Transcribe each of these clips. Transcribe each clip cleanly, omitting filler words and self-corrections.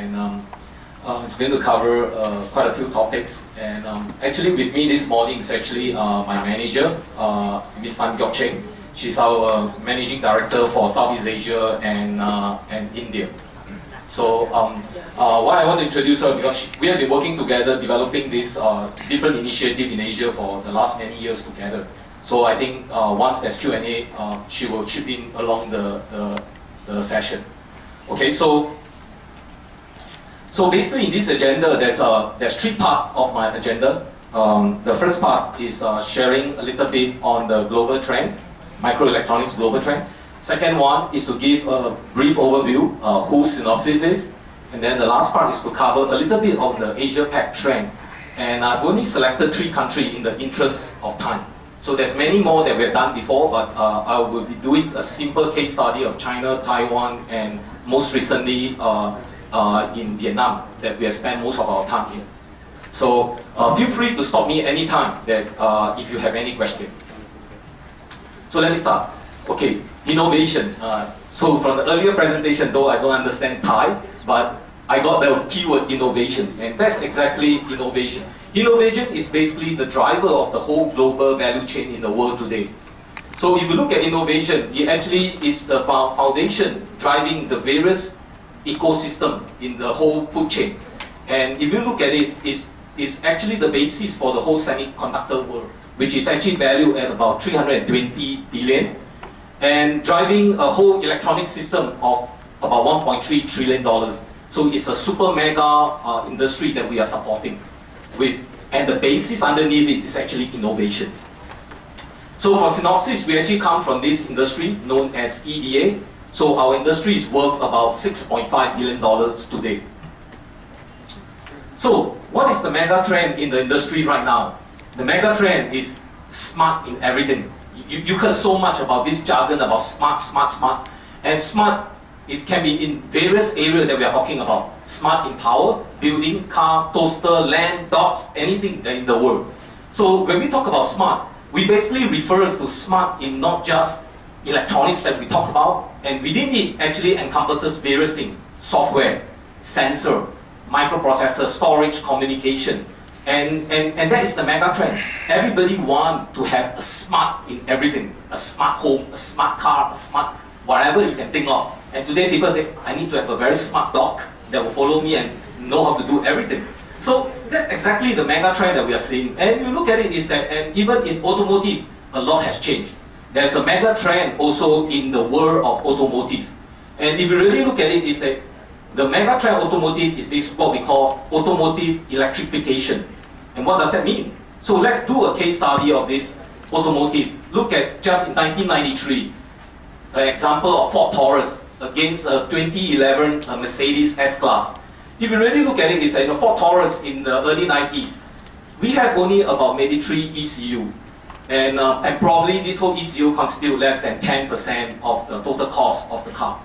and it's going to cover quite a few topics. And actually with me this morning is actually my manager, Ms. Tan. She's our Managing Director for Southeast Asia and India. So why I want to introduce her, because we have been working together developing this different initiative in Asia for the last many years together. So I think once there's Q&A, she will chip in along the session. Okay, so basically in this agenda, there's three parts of my agenda. The first part is sharing a little bit on the global trend, microelectronics global trend. Second one is to give a brief overview who Synopsys is. And then the last part is to cover a little bit of the Asia-Pac trend. And I've only selected 3 countries in the interest of time. So there's many more that we've done before, but I will be doing a simple case study of China, Taiwan, and most recently in Vietnam that we have spent most of our time in. So feel free to stop me anytime that if you have any question. So let me start. Okay, innovation. So from the earlier presentation, though I don't understand Thai, but I got the keyword innovation, and that's exactly innovation. Innovation is basically the driver of the whole global value chain in the world today. So if you look at innovation, it actually is the foundation driving the various ecosystem in the whole food chain. And if you look at it, it's actually the basis for the whole semiconductor world, which is actually valued at about 320 billion, and driving a whole electronic system of about $1.3 trillion. So it's a super mega industry that we are supporting with, and the basis underneath it is actually innovation. So for Synopsys, we actually come from this industry known as EDA. So our industry is worth about $6.5 billion today. So what is the mega trend in the industry right now? The mega trend is smart in everything. You heard so much about this jargon about smart. And smart can be in various areas that we are talking about. Smart in power, building, cars, toaster, land, dogs, anything in the world. So when we talk about smart, we basically refers to smart in not just electronics that we talk about, and within it actually encompasses various things: software, sensor, microprocessor, storage, communication. And that is the mega trend. Everybody wants to have a smart in everything. A smart home, a smart car, a smart whatever you can think of. And today people say, I need to have a very smart dog that will follow me and know how to do everything. So that's exactly the mega trend that we are seeing. And you look at it is that, and even in automotive, a lot has changed. There's a mega trend also in the world of automotive. And if you really look at it, is that the mega trend automotive is this what we call automotive electrification. And what does that mean? So let's do a case study of this automotive. Look at just in 1993, an example of Ford Taurus against a 2011 Mercedes S-Class. If you really look at it, is that the Ford Taurus in the early 90s, we have only about maybe 3 ECU. And probably this whole ECU constitute less than 10% of the total cost of the car.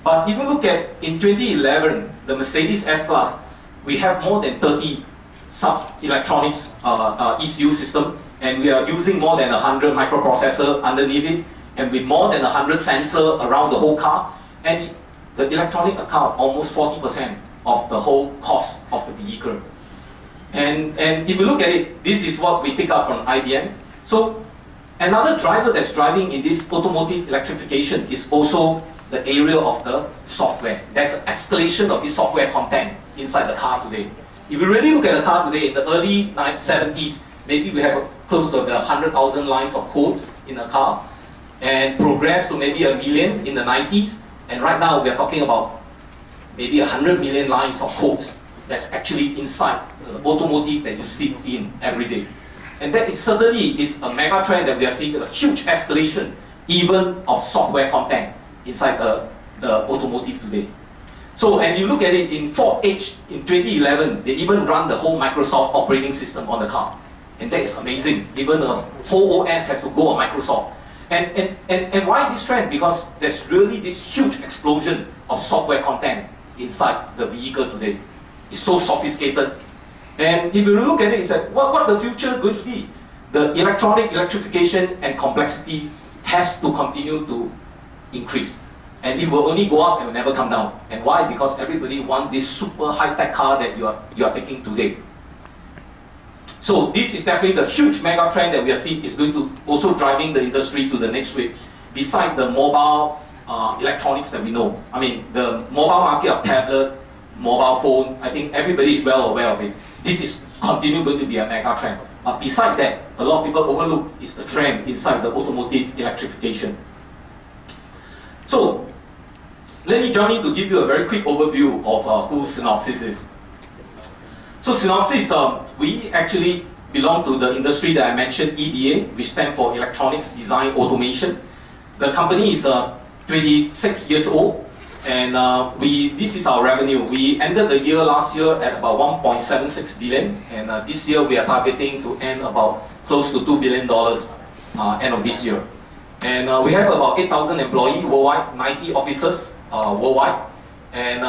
But if you look at in 2011, the Mercedes S-Class, we have more than 30 sub-electronics ECU system, and we are using more than 100 microprocessor underneath it, and with more than 100 sensor around the whole car, and the electronic account almost 40% of the whole cost of the vehicle. And if you look at it, this is what we pick up from IBM. So another driver that's driving in this automotive electrification is also the area of the software. There's an escalation of this software content inside the car today. If you really look at the car today, in the early 70s, maybe we have close to 100,000 lines of code in a car, and progressed to maybe 1 million in the 90s, and right now we are talking about maybe 100 million lines of code that's actually inside the automotive that you see in every day. And that is certainly is a mega trend that we are seeing, a huge escalation even of software content inside the automotive today. So, and you look at it in Ford Edge in 2011, they even run the whole Microsoft operating system on the car. And that is amazing. Even the whole OS has to go on Microsoft. And why this trend? Because there's really this huge explosion of software content inside the vehicle today. It's so sophisticated. And if you look at it, it's like, what the future going to be? The electronification and complexity has to continue to increase. And it will only go up and will never come down. And why? Because everybody wants this super high-tech car that you are taking today. So this is definitely the huge mega trend that we are seeing is going to also driving the industry to the next wave. Besides the mobile electronics that we know, I mean the mobile market of tablet, mobile phone, I think everybody is well aware of it. This is continue going to be a mega trend. But besides that, a lot of people overlook is the trend inside the automotive electrification. So let me jump in to give you a very quick overview of who Synopsys is. So Synopsys, we actually belong to the industry that I mentioned, EDA, which stands for Electronics Design Automation. The company is 26 years old, and this is our revenue. We ended the year last year at about 1.76 billion, and this year we are targeting to end about close to $2 billion end of this year. And we have about 8,000 employees worldwide, 90 offices worldwide. And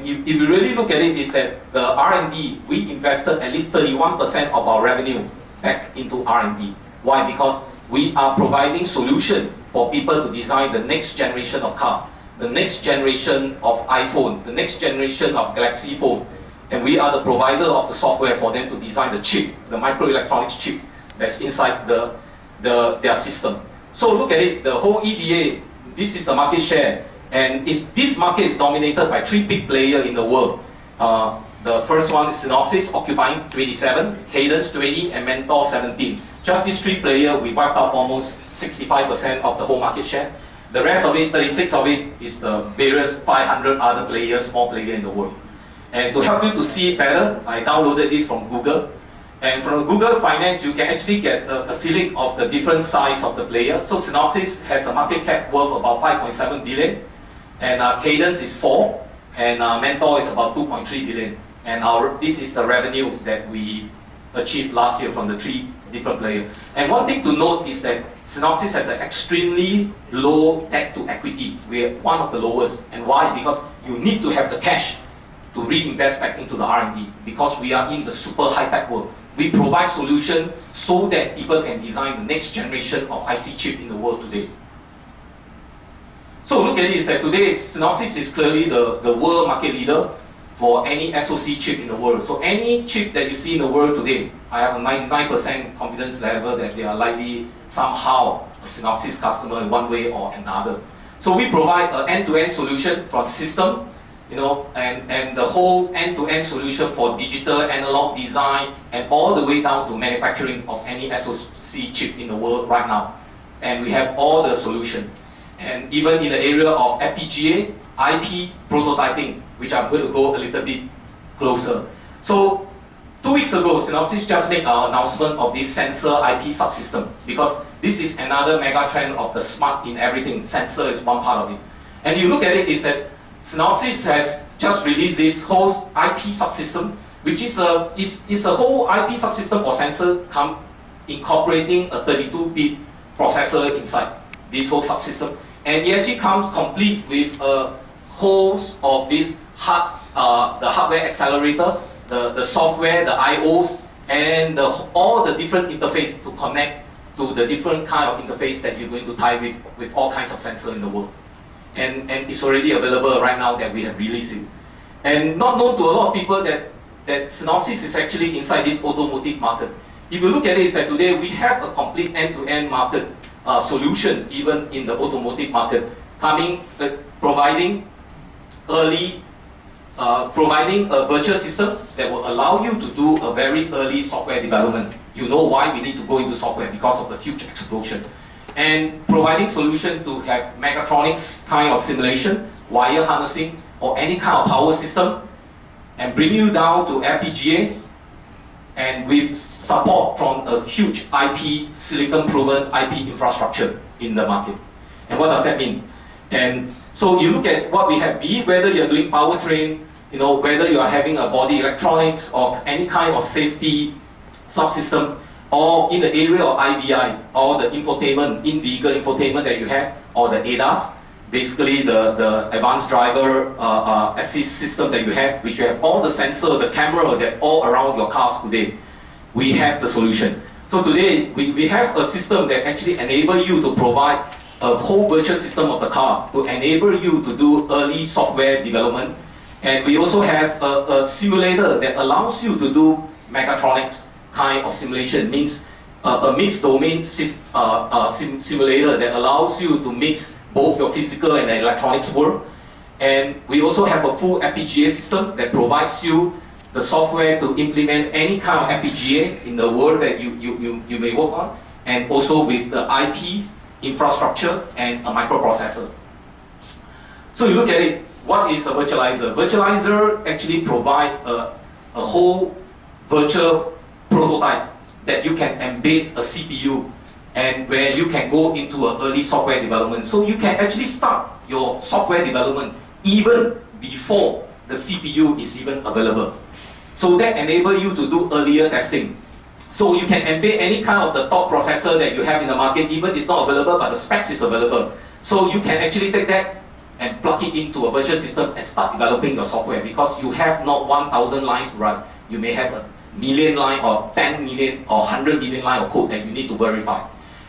if you really look at it, is that the R&D, we invested at least 31% of our revenue back into R&D. Why? Because we are providing solution for people to design the next generation of car, the next generation of iPhone, the next generation of Galaxy phone. And we are the provider of the software for them to design the chip, the microelectronics chip that's inside their system. So look at it, the whole EDA, this is the market share. And this market is dominated by 3 big players in the world. The first one is Synopsys, occupying 27, Cadence 20, and Mentor 17. Just these 3 players, we wiped out almost 65% of the whole market share. The rest of it, 36 of it, is the various 500 other players, small players in the world. And to help you to see it better, I downloaded this from Google. And from Google Finance, you can actually get a feeling of the different size of the player. So Synopsys has a market cap worth about 5.7 billion. And Cadence is 4, and Mentor is about 2.3 billion. And this is the revenue that we achieved last year from the 3 different players. And one thing to note is that Synopsys has an extremely low debt to equity. We're one of the lowest. And why? Because you need to have the cash to reinvest back into the R&D, because we are in the super high-tech world. We provide solutions so that people can design the next generation of IC chip in the world today. So look at it, is that today Synopsys is clearly the world market leader for any SoC chip in the world. So any chip that you see in the world today, I have a 99% confidence level that they are likely somehow a Synopsys customer in one way or another. So we provide an end-to-end solution from system, and the whole end-to-end solution for digital analog design and all the way down to manufacturing of any SoC chip in the world right now. And we have all the solution. And even in the area of FPGA, IP prototyping, which I'm going to go a little bit closer. So 2 weeks ago, Synopsys just made an announcement of this sensor IP subsystem, because this is another mega trend of the smart in everything. Sensor is one part of it. And you look at it, is that Synopsys has just released this whole IP subsystem, which is a whole IP subsystem for sensor incorporating a 32-bit processor inside this whole subsystem. And it actually comes complete with a host of this the hardware accelerator, the software, the IOs, and all the different interface to connect to the different kind of interface that you're going to tie with all kinds of sensors in the world. And it's already available right now that we have released it. And not known to a lot of people that Synopsys is actually inside this automotive market. If you look at it, is that today we have a complete end-to-end market solution, even in the automotive market, providing a virtual system that will allow you to do a very early software development. You know why we need to go into software, because of the huge explosion. And providing solution to have mechatronics kind of simulation, wire harnessing, or any kind of power system, and bring you down to FPGA, and with support from a huge IP, silicon-proven IP infrastructure in the market. And what does that mean? And so you look at what we have, be it whether you're doing powertrain, whether you are having a body electronics or any kind of safety subsystem, or in the area of IVI, or the infotainment, in-vehicle infotainment that you have, or the ADAS, basically the advanced driver assist system that you have, which you have all the sensor, the camera that's all around your cars today. We have the solution. So today, we have a system that actually enables you to provide a whole virtual system of the car to enable you to do early software development. And we also have a simulator that allows you to do mechatronics kind of simulation, means a mixed domain simulator that allows you to mix both your physical and electronics world. And we also have a full FPGA system that provides you the software to implement any kind of FPGA in the world that you may work on, and also with the IP, infrastructure, and a microprocessor. So you look at it, what is a virtualizer? Virtualizer actually provide a whole virtual prototype that you can embed a CPU, and where you can go into an early software development. So you can actually start your software development even before the CPU is even available. So that enables you to do earlier testing. So you can embed any kind of the top processor that you have in the market, even it's not available, but the specs is available. So you can actually take that and plug it into a virtual system and start developing your software, because you have not 1,000 lines to run. You may have a million line or 10 million or 100 million line of code that you need to verify.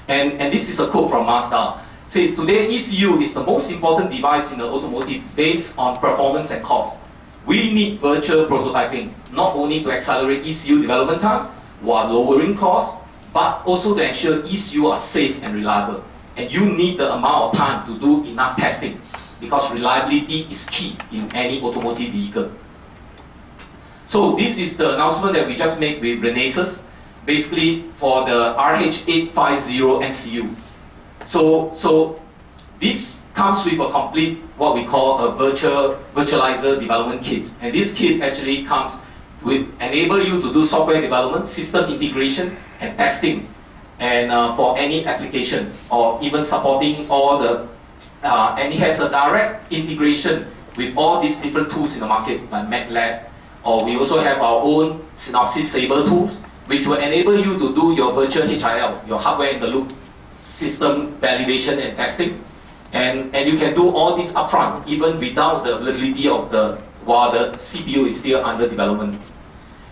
And this is a quote from Mazda. Say, today ECU is the most important device in the automotive based on performance and cost. We need virtual prototyping, not only to accelerate ECU development time while lowering costs, but also to ensure ECU are safe and reliable. And you need the amount of time to do enough testing, because reliability is key in any automotive vehicle. So this is the announcement that we just made with Renesas, basically for the RH850 MCU. So this comes with a complete, what we call a virtualizer development kit. And this kit actually comes with enable you to do software development, system integration, and testing, and for any application, or even supporting all the, and it has a direct integration with all these different tools in the market, like MATLAB, or we also have our own Synopsys Sabre tools, which will enable you to do your virtual HIL, your hardware in the loop system validation and testing. And you can do all this upfront, even without the availability of while the CPU is still under development.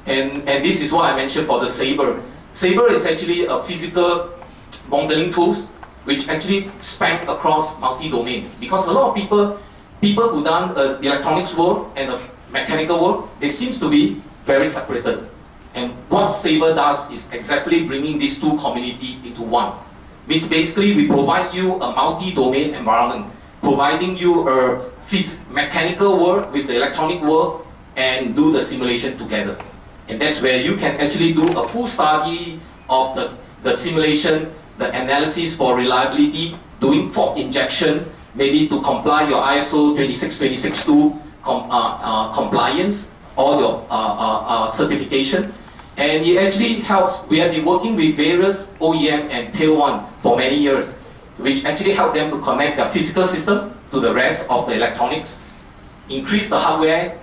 And this is what I mentioned for the Sabre. Sabre is actually a physical modeling tools which actually span across multi-domain. Because a lot of people who done the electronics world and the mechanical world, they seems to be very separated. And what Sabre does is exactly bringing these two communities into one. Means basically we provide you a multi-domain environment, providing you a mechanical world with the electronic world, and do the simulation together. And that's where you can actually do a full study of the simulation, the analysis for reliability, doing fault injection, maybe to comply your ISO 26262 compliance, all your certification. And it actually helps. We have been working with various OEM and Tier 1 for many years, which actually help them to connect their physical system to the rest of the electronics, increase the hardware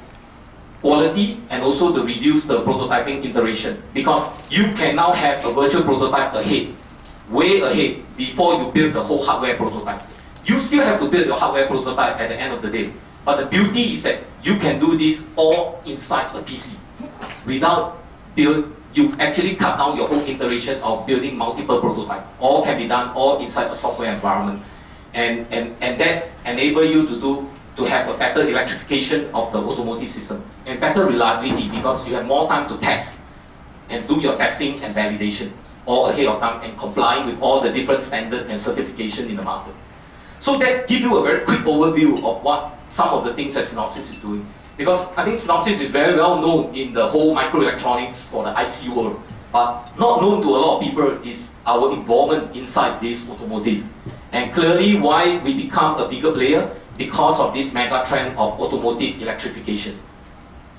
quality, and also to reduce the prototyping iteration. Because you can now have a virtual prototype ahead, way ahead, before you build the whole hardware prototype. You still have to build your hardware prototype at the end of the day. But the beauty is that you can do this all inside a PC. Without you actually cut down your whole iteration of building multiple prototypes. All can be done all inside a software environment. And that enable you to have a better electrification of the automotive system and better reliability, because you have more time to test and do your testing and validation all ahead of time and complying with all the different standards and certification in the market. So that gives you a very quick overview of what some of the things that Synopsys is doing. Because I think Synopsys is very well known in the whole microelectronics for the IC world, but not known to a lot of people is our involvement inside this automotive. And clearly why we become a bigger player, because of this mega trend of automotive electrification.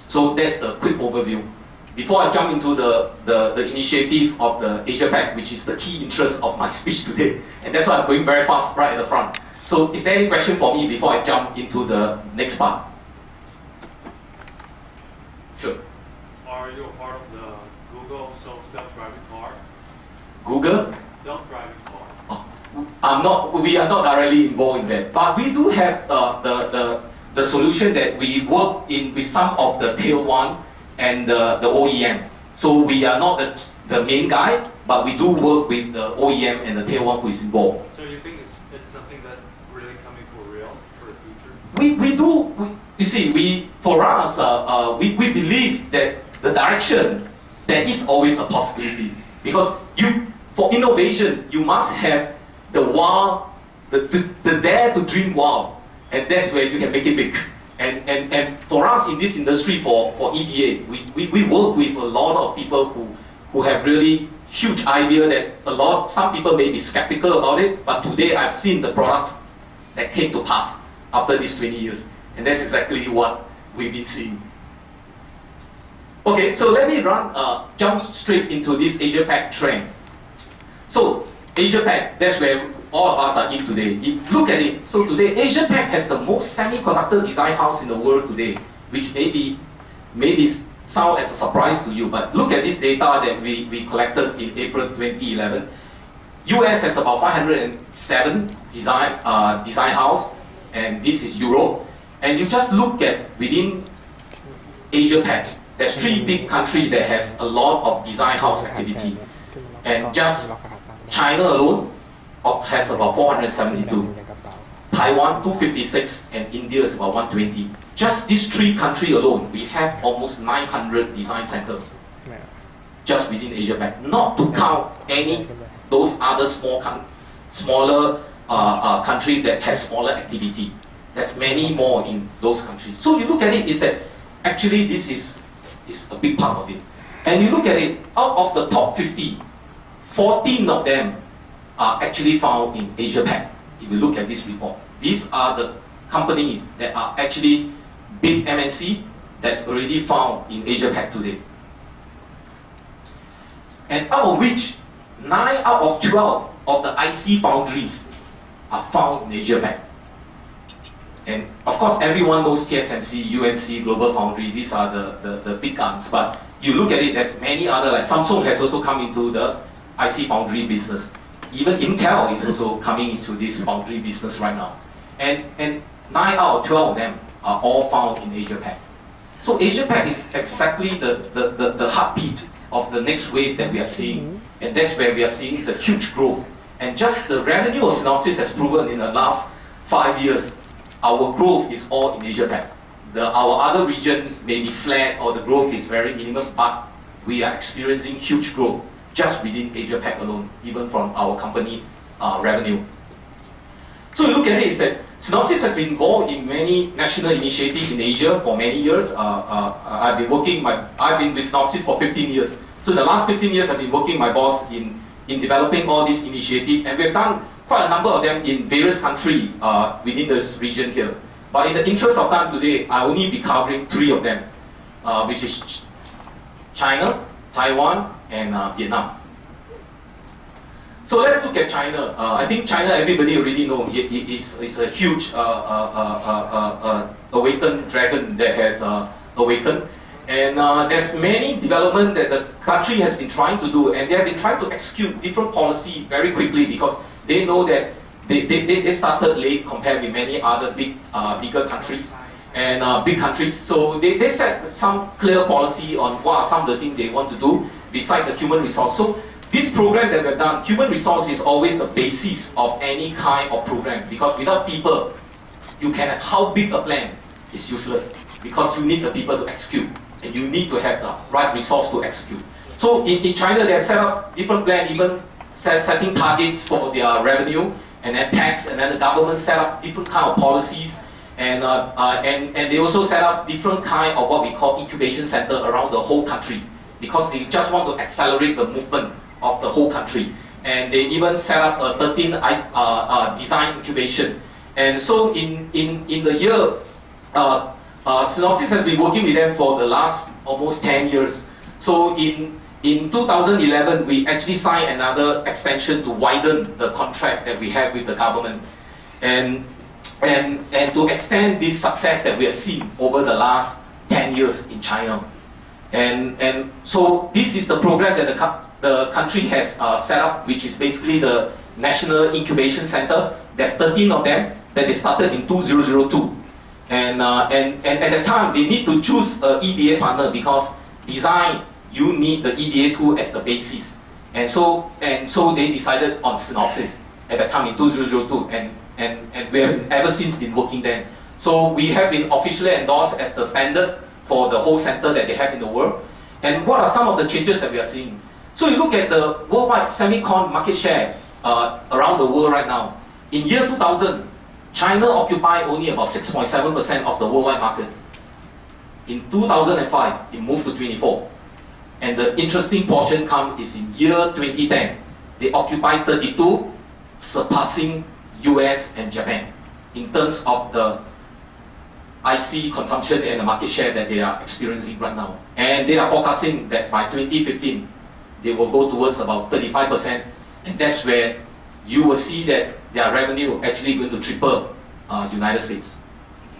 So that's the quick overview. Before I jump into the initiative of the Asia Pac, which is the key interest of my speech today, and that's why I'm going very fast right at the front. So is there any question for me before I jump into the next part? Sure. Are you a part of the Google self-driving car? Google? Self-driving car. Oh, we are not directly involved in that, but we do have the solution that we work in with some of the Tier 1 and the OEM. So we are not the main guy, but we do work with the OEM and the Tier 1 who is involved. So you think it's something you see, for us, we believe that the direction, there is always a possibility. Because for innovation, you must have the wow, the dare to dream wow, and that's where you can make it big. And for us in this industry, for EDA, we work with a lot of people who have really huge idea that some people may be skeptical about it, but today I've seen the products that came to pass after these 20 years. And that's exactly what we've been seeing. Okay, so let me jump straight into this Asia Pac trend. So Asia Pac, that's where all of us are in today. If you look at it, so today Asia Pac has the most semiconductor design house in the world today, which maybe sound as a surprise to you, but look at this data that we collected in April 2011. US has about 507 design house, and this is Europe. And you just look at within Asia Pac, there's 3 big countries that has a lot of design house activity. And just China alone has about 472. Taiwan 256, and India is about 120. Just these 3 countries alone, we have almost 900 design centers just within Asia Pac. Not to count those other smaller countries that has smaller activity. There's many more in those countries. So you look at it, is that actually this is a big part of it. And you look at it, out of the top 50, 14 of them are actually found in Asia Pac. If you look at this report, these are the companies that are actually big MNC that's already found in Asia Pac today. And out of which, 9 out of 12 of the IC foundries are found in Asia Pac. And of course, everyone knows TSMC, UMC, Global Foundry, these are the big guns. But you look at it, there's many other, like Samsung has also come into the IC foundry business. Even Intel is also coming into this foundry business right now. And 9 out of 12 of them are all found in Asia Pac. So Asia Pac is exactly the heartbeat of the next wave that we are seeing. And that's where we are seeing the huge growth. And just the revenue of Synopsys has proven in the last 5 years, our growth is all in Asia Pac. Our other region may be flat or the growth is very minimum, but we are experiencing huge growth just within Asia Pac alone, even from our company revenue. So you look at it, is that Synopsys has been involved in many national initiatives in Asia for many years. I've been with Synopsys for 15 years. So in the last 15 years, I've been working with my boss in developing all these initiatives, and we've done quite a number of them in various countries within this region here. But in the interest of time today, I only be covering 3 of them, which is China, Taiwan, and Vietnam. So let's look at China. I think China, everybody already know, it's a huge awakened dragon that has awakened. And there's many development that the country has been trying to do, and they have been trying to execute different policy very quickly because they know that they started late compared with many other bigger countries and big countries. So they set some clear policy on what are some of the things they want to do beside the human resource. So this program that we've done, human resource is always the basis of any kind of program, because without people, you can have how big a plan is useless, because you need the people to execute, and you need to have the right resource to execute. So in China, they have set up different plans, even setting targets for their revenue, and then tax, and then the government set up different kind of policies, and they also set up different kind of what we call incubation center around the whole country, because they just want to accelerate the movement of the whole country. And they even set up a 13 design incubation. And so in the year, Synopsys has been working with them for the last almost 10 years. So in 2011, we actually signed another extension to widen the contract that we have with the government, and to extend this success that we have seen over the last 10 years in China. And so this is the program that the country has set up, which is basically the National Incubation Center. There are 13 of them that they started in 2002. And at the time, they need to choose an EDA partner, because design, you need the EDA tool as the basis. And so they decided on Synopsys at the time in 2002, and we have ever since been working then. So we have been officially endorsed as the standard for the whole center that they have in the world. And what are some of the changes that we are seeing? So you look at the worldwide semicon market share around the world right now. In year 2000, China occupied only about 6.7% of the worldwide market. In 2005, it moved to 24. And the interesting portion is in year 2010. They occupied 32, surpassing US and Japan in terms of the IC consumption and the market share that they are experiencing right now. And they are forecasting that by 2015, they will go towards about 35%, and that's where you will see that their revenue actually going to triple United States.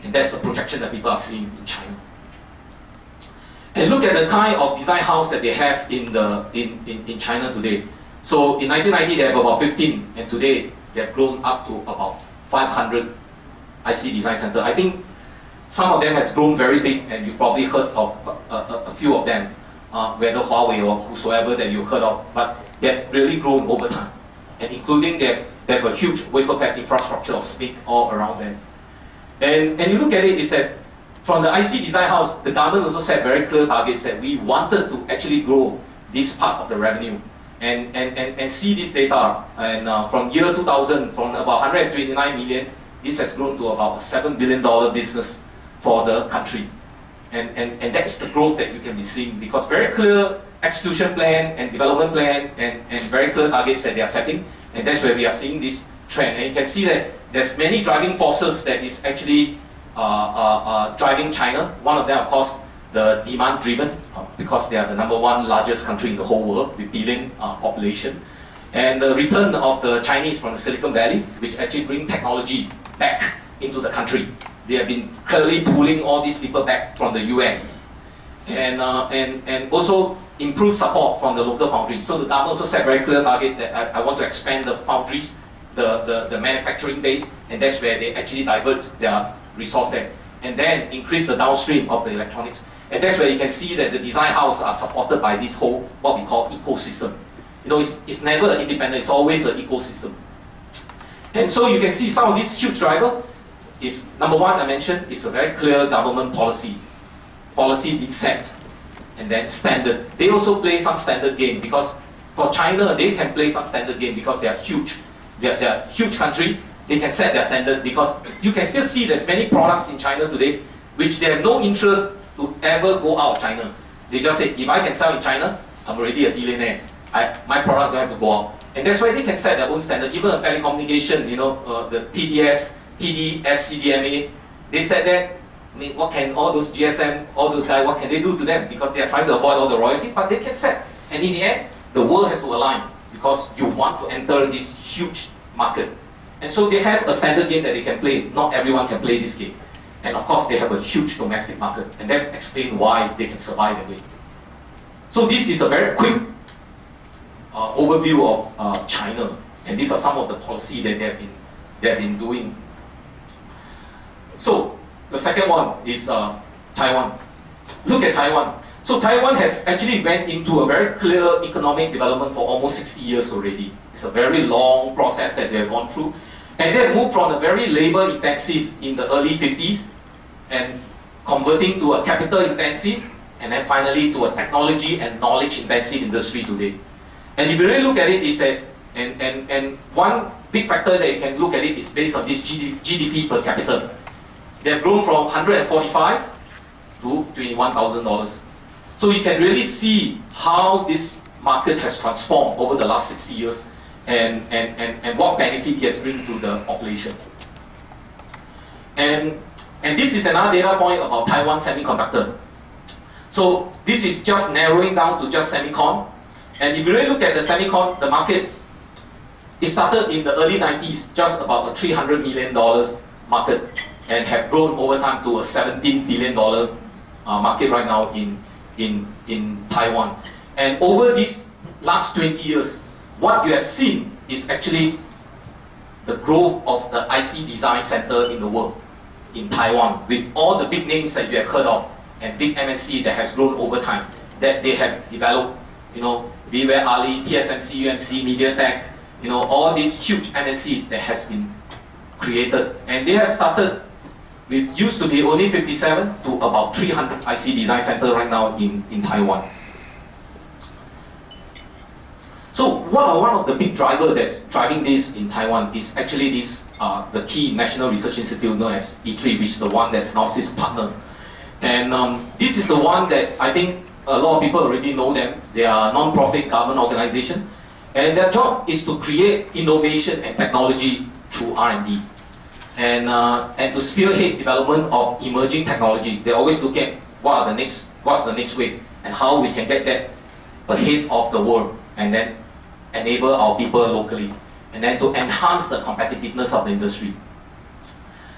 And that's the projection that people are seeing in China. And look at the kind of design house that they have in China today. So in 1990, they have about 15, and today they have grown up to about 500 IC design center. I think some of them has grown very big, and you probably heard of a few of them, whether Huawei or whosoever that you heard of, but they have really grown over time. And including they have a huge wafer fab infrastructure of SMIC all around them. And you look at it, is that from the IC design house, the government also set very clear targets that we wanted to actually grow this part of the revenue and see this data. And from year 2000, from about 129 million, this has grown to about a $7 billion business for the country. And that's the growth that you can be seeing, because very clear execution plan and development plan and very clear targets that they are setting. And that's where we are seeing this trend. And you can see that there's many driving forces that is actually driving China. One of them, of course, the demand driven, because they are the #1 largest country in the whole world with billion population. And the return of the Chinese from the Silicon Valley, which actually bring technology back into the country. They have been clearly pulling all these people back from the US. And also improve support from the local foundries. So the government also set very clear target that I want to expand the foundries, the manufacturing base, and that's where they actually divert their resource there. And then increase the downstream of the electronics. And that's where you can see that the design house are supported by this whole, what we call ecosystem. You know, it's never independent, it's always an ecosystem. And so you can see some of these huge drivers is, #1 I mentioned, is a very clear government policy. Policy being set, and then standard. They also play some standard game, because for China, they can play some standard game because they are huge. They are a huge country, they can set their standard, because you can still see there's many products in China today which they have no interest to ever go out of China. They just say, if I can sell in China, I'm already a billionaire. My product don't have to go out. And that's why they can set their own standard. Even a telecommunication, you know, the TEDI CDMA, they said that, I mean, what can all those GSM, all those guys, what can they do to them? Because they are trying to avoid all the royalty, but they can set. And in the end, the world has to align, because you want to enter this huge market. And so they have a standard game that they can play. Not everyone can play this game. And of course, they have a huge domestic market. And that's explain why they can survive that way. So this is a very quick overview of China. And these are some of the policy that they have been doing. So the second one is Taiwan. Look at Taiwan. So Taiwan has actually went into a very clear economic development for almost 60 years already. It's a very long process that they have gone through. And they moved from a very labor intensive in the early 50s and converting to a capital intensive, and then finally to a technology and knowledge intensive industry today. And if you really look at it, is that, and one big factor that you can look at it is based on this GDP per capita. They have grown from $145 to $21,000. So you can really see how this market has transformed over the last 60 years and what benefit it has bring to the population. And this is another data point about Taiwan semiconductor. So this is just narrowing down to just semicon. And if you really look at the semicon, the market, it started in the early 90s, just about a $300 million market, and have grown over time to a $17 billion market right now in Taiwan. And over these last 20 years, what you have seen is actually the growth of the IC design center in the world, in Taiwan, with all the big names that you have heard of, and big MNC that has grown over time, that they have developed, you know, Beware Ali, TSMC, UMC, MediaTek, all these huge MNC that has been created. And they have started We used to be only 57 to about 300 IC design center right now in Taiwan. So one of the big drivers that's driving this in Taiwan is actually this, the key National Research Institute known as E3, which is the one that's Synopsys partner. And this is the one that I think a lot of people already know them. They are a non-profit government organization. And their job is to create innovation and technology through R&D. And to spearhead development of emerging technology. They always look at what's the next wave and how we can get that ahead of the world and then enable our people locally and then to enhance the competitiveness of the industry.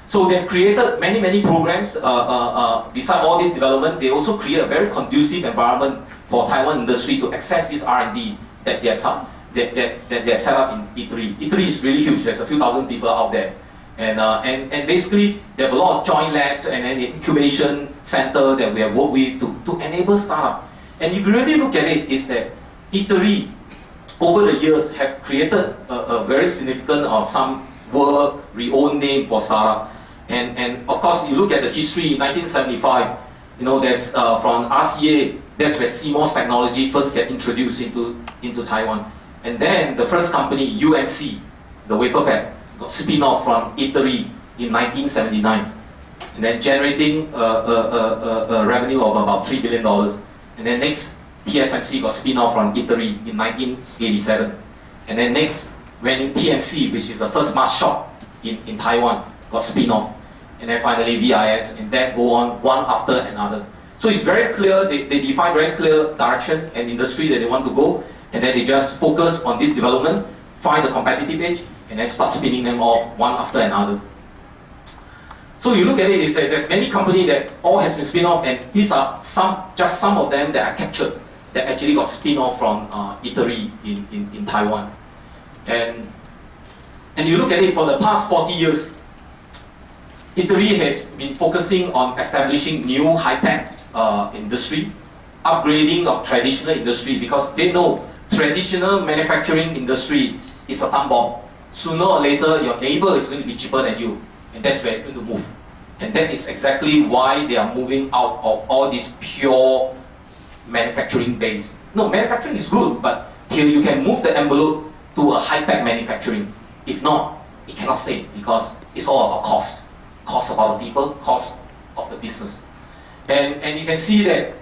So they've created many programs. Beside all this development, they also create a very conducive environment for Taiwan industry to access this R&D that they're set up in E3. E3 is really huge. There's a few thousand people out there. And basically, they have a lot of joint labs and then the incubation center that we have worked with to enable startup. And if you really look at it, is that E3 over the years have created a very significant or some world renowned name for startup. And of course, you look at the history in 1975, there's from RCA, that's where CMOS technology first get introduced into Taiwan. And then the first company, UMC, the wafer fab, got spin-off from E3 in 1979. And then generating a revenue of about $3 billion. And then next, TSMC got spin-off from E3 in 1987. And then next, when in TMC, which is the first mask shop in Taiwan, got spin-off. And then finally VIS, and that go on one after another. So it's very clear, they define very clear direction and industry that they want to go, and then they just focus on this development, find the competitive edge, and then start spinning them off one after another. So you look at it, is that there's many companies that all has been spin off, and these are just some of them that are captured, that actually got spin off from E3 in Taiwan. And you look at it, for the past 40 years, E3 has been focusing on establishing new high-tech industry, upgrading of traditional industry, because they know traditional manufacturing industry is a time bomb. Sooner or later, your neighbor is going to be cheaper than you, and that's where it's going to move. And that is exactly why they are moving out of all this pure manufacturing base. No, manufacturing is good, but till you can move the envelope to a high-tech manufacturing. If not, it cannot stay, because it's all about cost. Cost of our people, cost of the business. And you can see that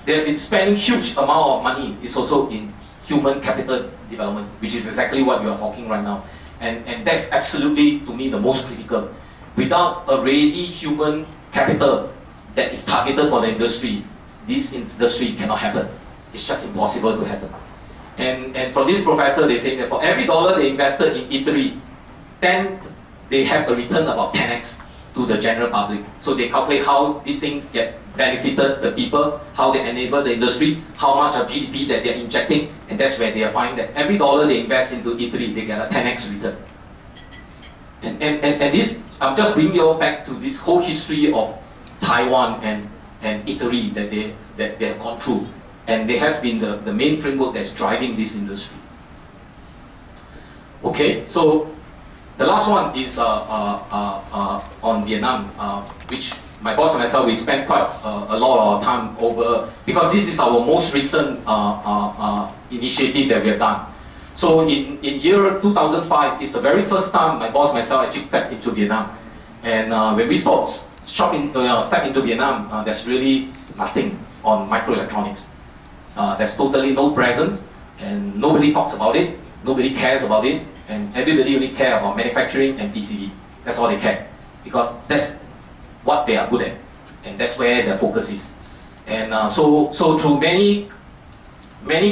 they have been spending huge amount of money, is also in human capital development, which is exactly what we are talking right now. And that's absolutely, to me, the most critical. Without a ready human capital that is targeted for the industry, this industry cannot happen. It's just impossible to happen. And for this professor, they say that for every dollar they invested in E3, then they have a return about 10x to the general public. So they calculate how this thing get benefited the people, how they enable the industry, how much of GDP that they're injecting, and that's where they find that every dollar they invest into E3, they get a 10x return. And this, I'm just bringing you all back to this whole history of Taiwan and E3 that they have gone through. And there has been the main framework that's driving this industry. Okay, so the last one is on Vietnam, which my boss and myself, we spent quite a lot of our time over, because this is our most recent initiative that we have done. So in year 2005, it's the very first time my boss and myself actually stepped into Vietnam. And when we step into Vietnam, there's really nothing on microelectronics. There's totally no presence, and nobody talks about it, nobody cares about this, and everybody only care about manufacturing and PCB. That's all they care, because that's what they are good at, and that's where their focus is. And so through many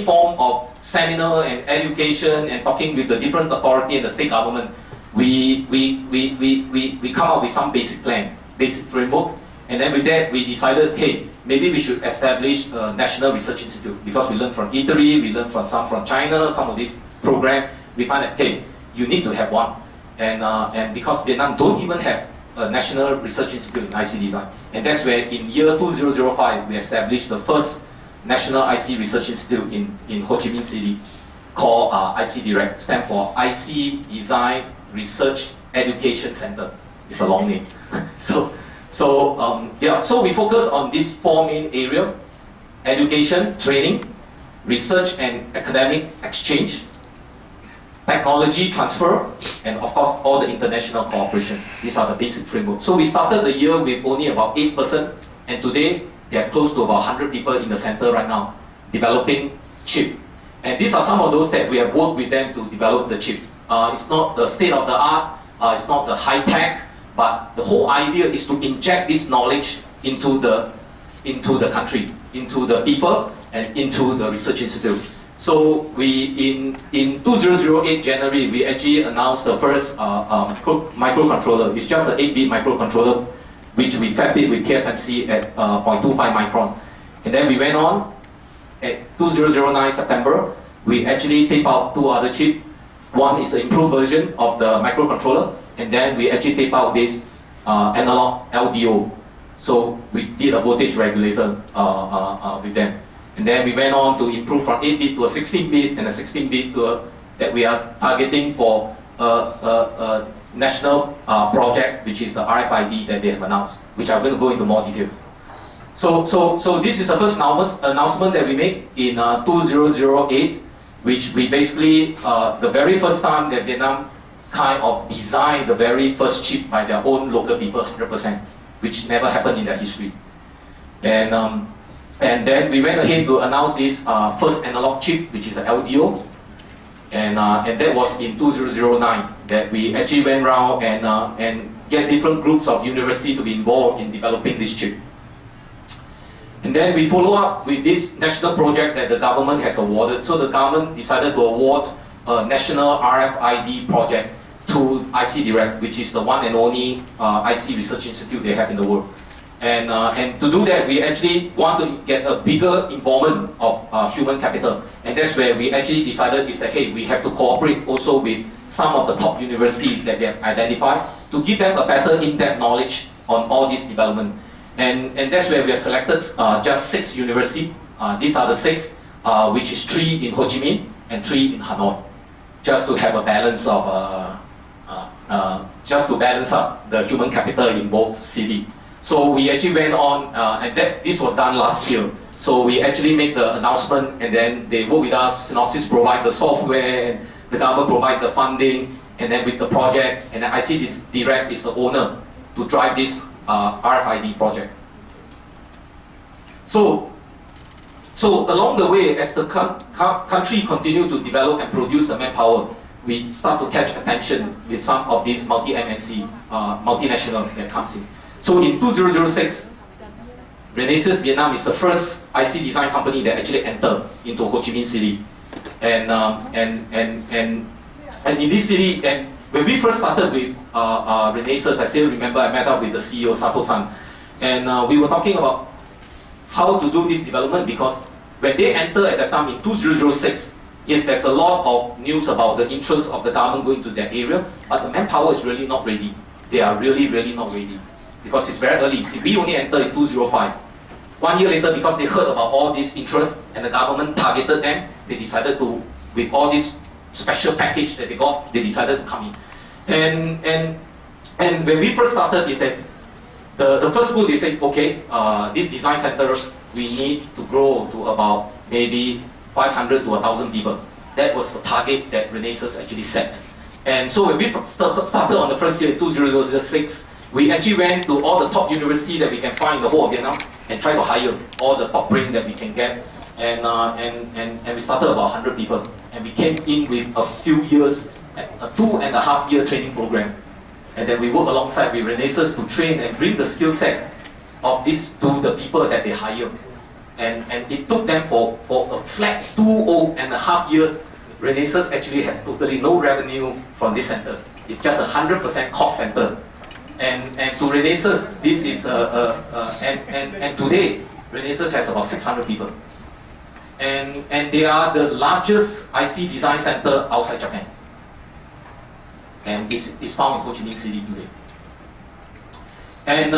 forms of seminar and education and talking with the different authority and the state government, we come up with some basic plan, basic framework, and then with that we decided, hey, maybe we should establish a National Research Institute, because we learned from E3, we learned from some from China, some of this program, we find that, hey, you need to have one. And because Vietnam don't even have a National Research Institute in IC design. And that's where in year 2005, we established the first National IC Research Institute in Ho Chi Minh City, called IC Direct, stand for IC Design Research Education Center. It's a long name. So So yeah, so we focus on these four main areas: education, training, research and academic exchange, technology transfer, and of course all the international cooperation. These are the basic framework. So we started the year with only about 8 person, and today they are close to about 100 people in the center right now developing chip. And these are some of those that we have worked with them to develop the chip. It's not the state of the art, it's not the high tech, but the whole idea is to inject this knowledge into the country, into the people, and into the research institute. So we in 2008 January, we actually announced the first microcontroller. It's just an 8-bit microcontroller, which we fabbed it with TSMC at 0.25 micron. And then we went on at 2009 September, we actually tape out 2 other chips. One is an improved version of the microcontroller, and then we actually tape out this analog LDO. So we did a voltage regulator with them. And then we went on to improve from 8-bit to a 16-bit, and a 16-bit to that we are targeting for a national project, which is the RFID that they have announced, which I'm going to go into more details. So this is the first announcement that we made in 2008, which we basically, the very first time that Vietnam kind of designed the very first chip by their own local people, 100%, which never happened in their history. And then we went ahead to announce this first analog chip, which is an LDO. And that was in 2009 that we actually went around and get different groups of university to be involved in developing this chip. And then we follow up with this national project that the government has awarded. So the government decided to award a national RFID project to IC Direct, which is the one and only IC research institute they have in the world. And to do that, we actually want to get a bigger involvement of human capital. And that's where we actually decided is that, hey, we have to cooperate also with some of the top universities that they have identified to give them a better in-depth knowledge on all this development. And that's where we have selected just 6 universities. These are the 6, which is 3 in Ho Chi Minh and 3 in Hanoi, just to have a balance of, just to balance up the human capital in both cities. So we actually went on, and this was done last year. So we actually made the announcement, and then they work with us. Synopsys provide the software, and the government provide the funding, and then with the project, and then IC Direct is the owner to drive this RFID project. So along the way, as the country continue to develop and produce the manpower, we start to catch attention with some of these multi-MNC, multinational that comes in. So in 2006, Renesas Vietnam is the first IC design company that actually entered into Ho Chi Minh City. And in this city, and when we first started with Renesas, I still remember I met up with the CEO, Sato-san, and we were talking about how to do this development, because when they entered at that time in 2006, yes, there's a lot of news about the interest of the government going to that area, but the manpower is really not ready. They are really, really not ready, because it's very early. See, we only entered in 2005. 1 year later, because they heard about all this interest and the government targeted them, they decided to, with all this special package that they got, they decided to come in. And when we first started, is that the first school, they said, okay, this design center, we need to grow to about maybe 500 to 1,000 people. That was the target that Renesas actually set. And so when we started on the first year in 2006, we actually went to all the top universities that we can find in the whole of Vietnam and try to hire all the top brain that we can get. And we started about 100 people. And we came in with a few years, a 2.5-year training program. And then we work alongside with Renesas to train and bring the skill set of this to the people that they hire. And it took them for a flat 2.5 years. Renesas actually has totally no revenue from this center. It's just a 100% cost center. And to Renesas, this is and today Renesas has about 600 people. And they are the largest IC design center outside Japan. And it's found in Ho Chi Minh City today. And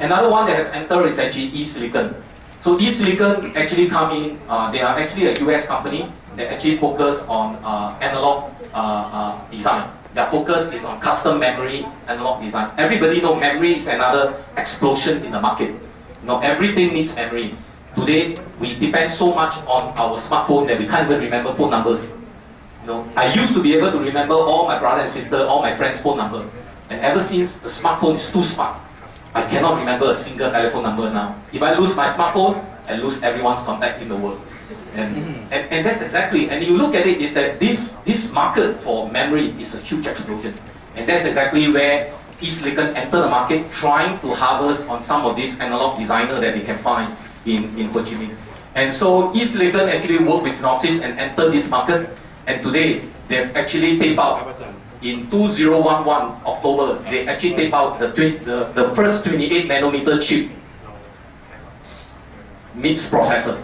another one that has entered is actually eSilicon. So eSilicon actually come in, they are actually a US company that actually focus on analog design. Their focus is on custom memory, analog design. Everybody know memory is another explosion in the market. Everything needs memory. Today, we depend so much on our smartphone that we can't even remember phone numbers. I used to be able to remember all my brother and sister, all my friends' phone number. And ever since the smartphone is too smart, I cannot remember a single telephone number now. If I lose my smartphone, I lose everyone's contact in the world. And that's exactly, and you look at it, is that this market for memory is a huge explosion. And that's exactly where East Silicon entered the market, trying to harvest on some of these analog designer that they can find in Ho Chi Minh. And so East Silicon actually worked with Synopsys and entered this market. And today, they've actually taped out, in 2011 October, they actually taped out the first 28 nanometer chip MIPS processor.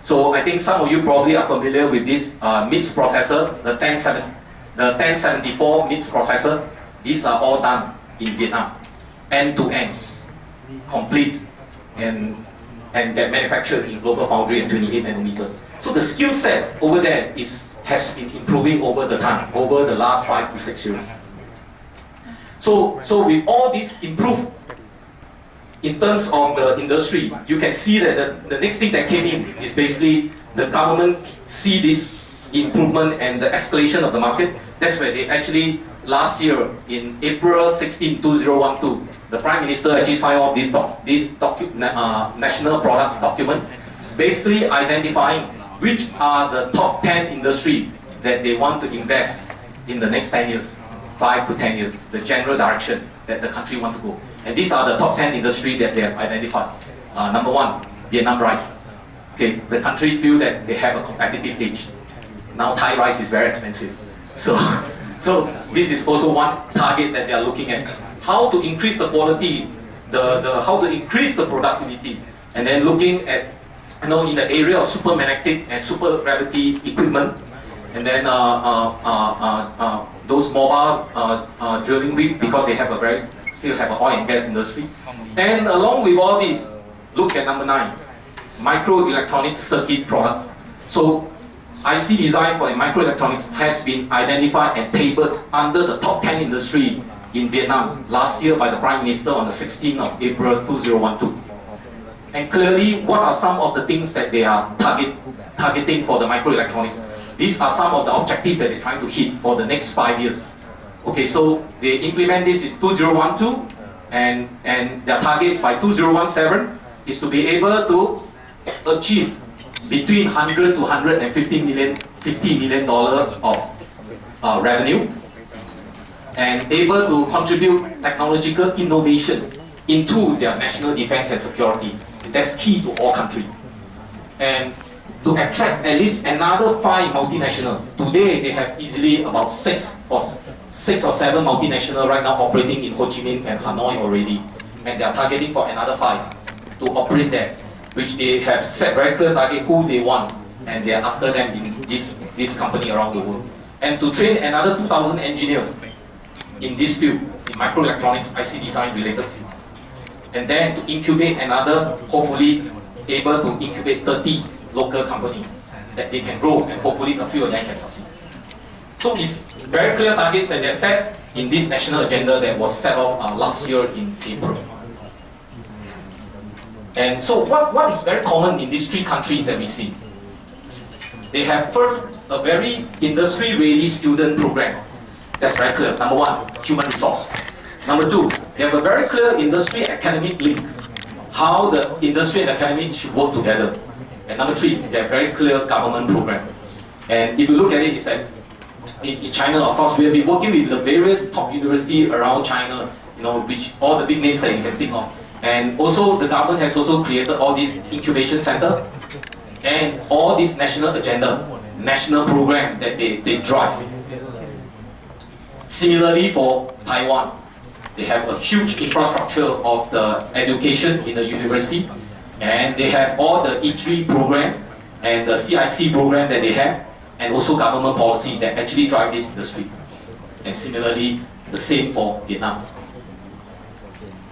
So I think some of you probably are familiar with this MIPS processor, the 1074 MIPS processor. These are all done in Vietnam, end to end, complete, and they're manufactured in Global Foundry at 28 nanometer. So the skill set over there has been improving over the time, over the last 5 to 6 years. So with all this improved in terms of the industry, you can see that the next thing that came in is basically the government see this improvement and the escalation of the market. That's where they actually, last year, in April 16, 2012, the Prime Minister actually signed off this national products document, basically identifying which are the top 10 industry that they want to invest in the next 10 years, 5 to 10 years, the general direction that the country want to go. And these are the top 10 industry that they have identified. Number 1, Vietnam rice. Okay, the country feel that they have a competitive edge. Now Thai rice is very expensive. So this is also one target that they are looking at. How to increase the quality, how to increase the productivity, and then looking at, in the area of supermagnetic and super gravity equipment, and then those mobile drilling rig, because they have still have an oil and gas industry. And along with all this, look at number 9, microelectronics circuit products. So IC design for microelectronics has been identified and tabled under the top 10 industry in Vietnam last year by the Prime Minister on the 16th of April 2012. And clearly, what are some of the things that they are targeting for the microelectronics? These are some of the objectives that they're trying to hit for the next 5 years. Okay, so they implement this is 2012, and their targets by 2017 is to be able to achieve between 100 to 150 million of revenue, and able to contribute technological innovation into their national defense and security. That's key to all countries. And to attract at least another 5 multinational. Today they have easily about 6 or 7 multinational right now operating in Ho Chi Minh and Hanoi already. And they are targeting for another 5 to operate there, which they have set very clear target who they want, and they are after them in this company around the world. And to train another 2,000 engineers in this field, in microelectronics, IC design related field. And then to incubate another, hopefully able to incubate 30 local companies that they can grow, and hopefully a few of them can succeed. So it's very clear targets that they're set in this national agenda that was set off last year in April. And so what is very common in these 3 countries that we see? They have first a very industry-ready student program. That's very clear. Number 1, human resource. Number 2, they have a very clear industry-academic link, how the industry and academic should work together. And number 3, they have very clear government program. And if you look at it, it's like in China, of course, we have been working with the various top universities around China, which all the big names that you can think of. And also, the government has also created all these incubation center and all this national agenda, national program that they drive. Similarly for Taiwan, they have a huge infrastructure of the education in the university, and they have all the E3 program and the CIC program that they have, and also government policy that actually drive this industry. And similarly, the same for Vietnam.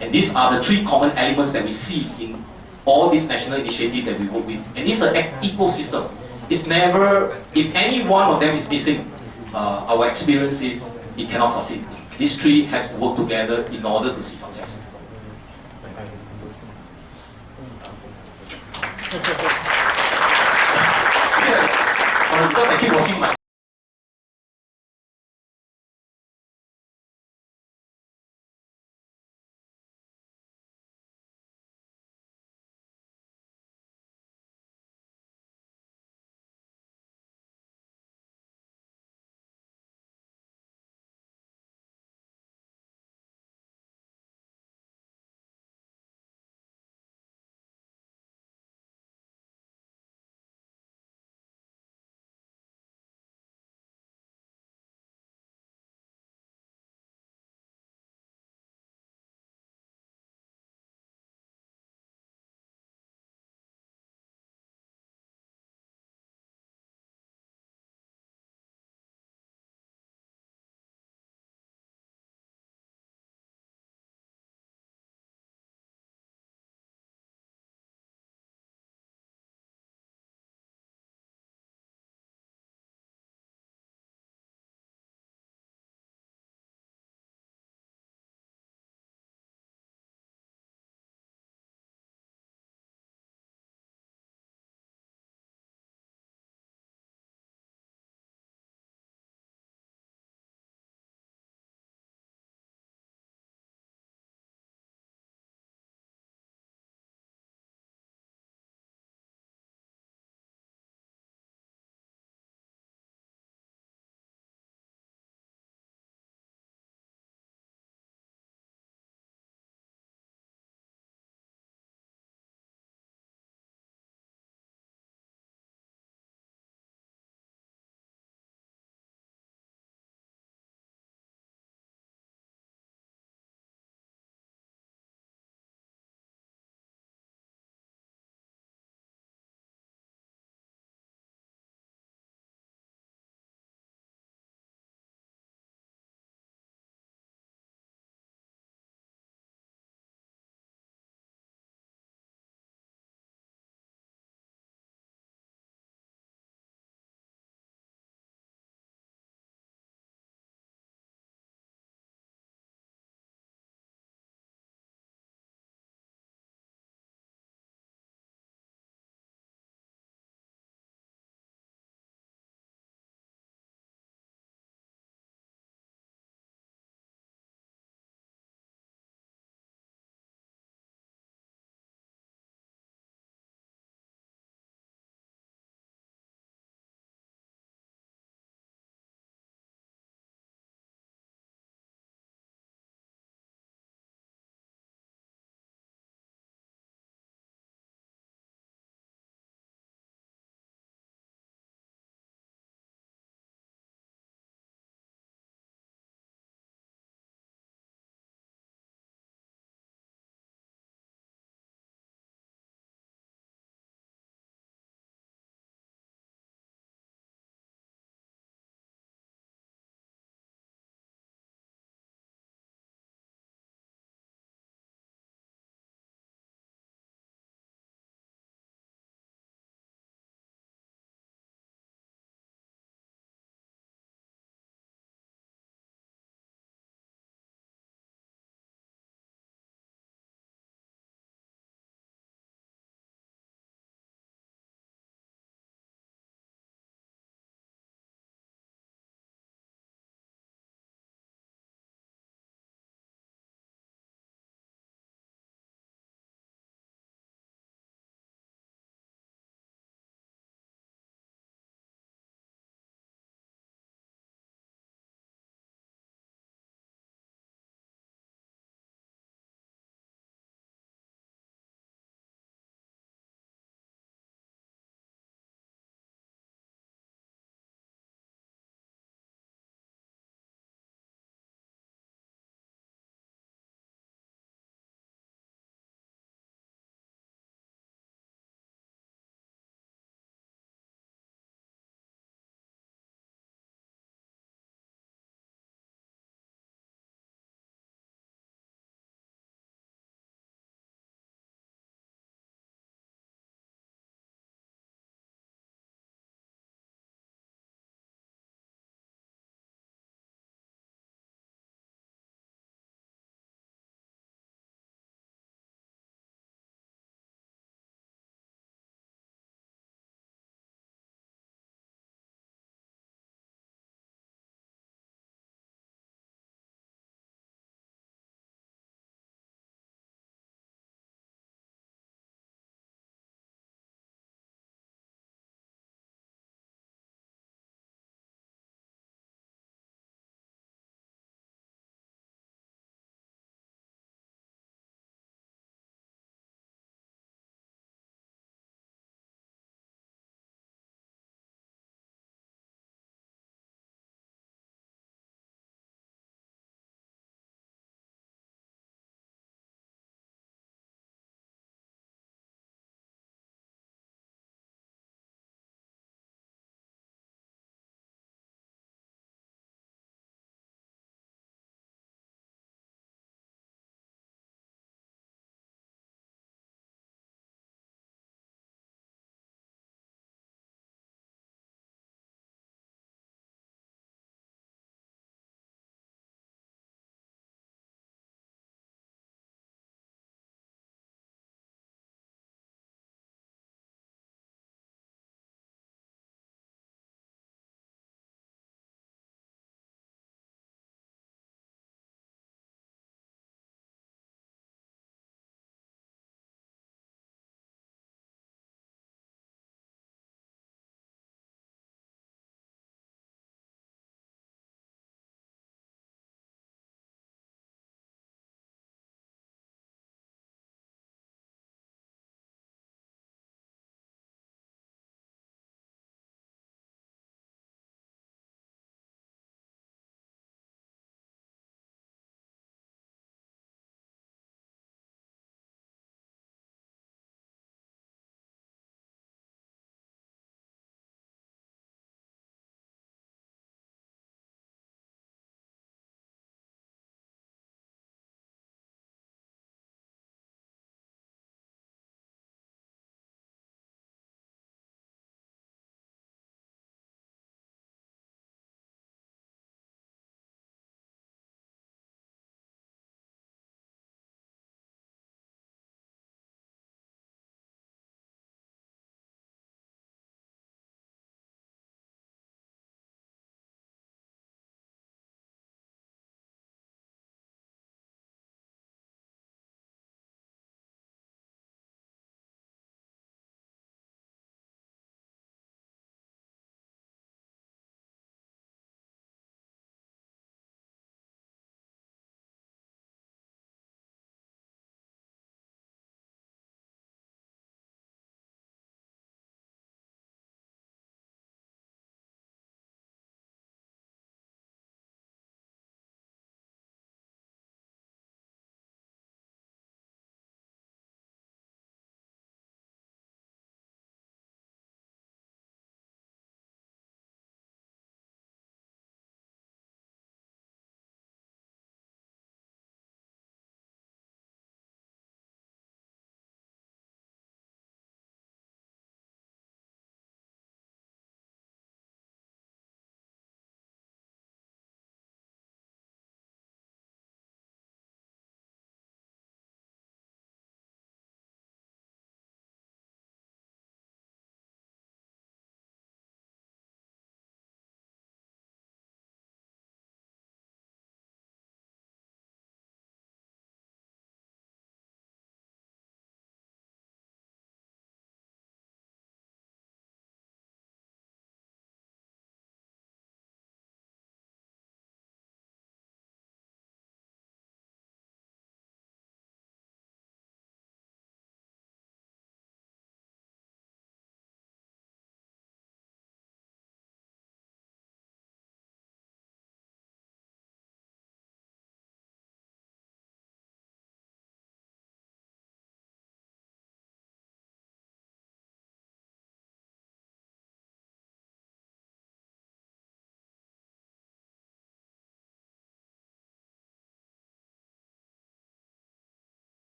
And these are the 3 common elements that we see in all these national initiatives that we work with. And it's an ecosystem. It's never, if any one of them is missing, our experience is it cannot succeed. These three has to work together in order to see success. Sorry, because I keep watching my